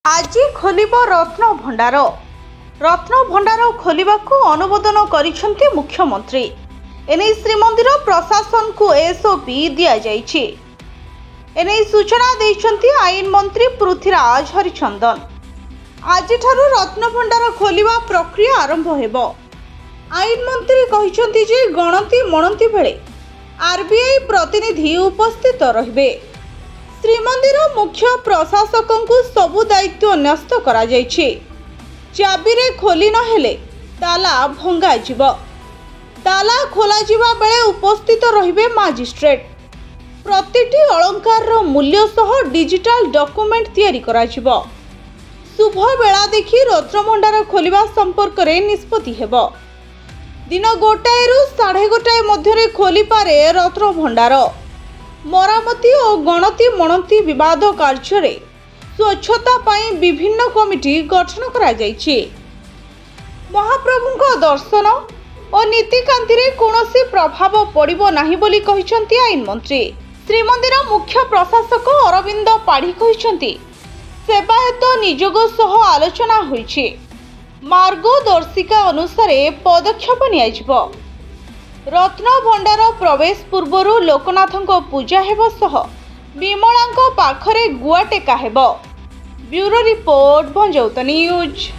आज खोलिब रत्न भंडार खोलिबाकू अनुमोदन करिसेंती मुख्यमंत्री। एने श्रीमंदिर प्रशासन को एसओपी दिया जाइछि। एने सूचना देइछंती आईन मंत्री पृथ्वीराज हरिचंदन। आज रत्न भंडार खोलिबा प्रक्रिया आरंभ हेबो। आईन मंत्री कहिसंती जे गणति मणति बेले आरबीआई प्रतिनिधि उपस्थित रहिबे। श्रीमंदिर मुख्य प्रशासक को सबु दायित्व न्यस्त करा जाइछि। चाबी रे खोली न हेले ताला भंगा जिव। ताला खोला जिवा बेले उपस्थित रहिबे मजिस्ट्रेट। प्रतिटी अलंकार रो मूल्य सह डिजिटल डॉक्यूमेंट तैयारी करा जिव। शुभ बेला देखि रत्न भंडार खोलिबा संपर्क रे निष्पत्ति हेबो। दिन 1 रु 1:30 मध्य खोली पारे रत्न भंडार। मरामती और गणति मणति विवाद कार्य स्वच्छता पाई विभिन्न कमिटी गठन करा जाइछि। महाप्रभुଙ୍କ दर्शन और नीतिकांति रे कोनोसी प्रभाव पड़िबो नाही बोली कहिसंती आईन मंत्री। श्रीमंदिर मुख्य प्रशासक अरविंद पाढ़ी कहिसंती सेवायत नियोग सह आलोचना होइछि। मार्गदर्शिका अनुसार पदक्षेप नियाजिबो। रत्न भंडार प्रवेश पूर्व लोकनाथ पूजा हेबा सह विमला पाखरे गुआ टेका हेबो। ब्यूरो रिपोर्ट भंजौत न्यूज।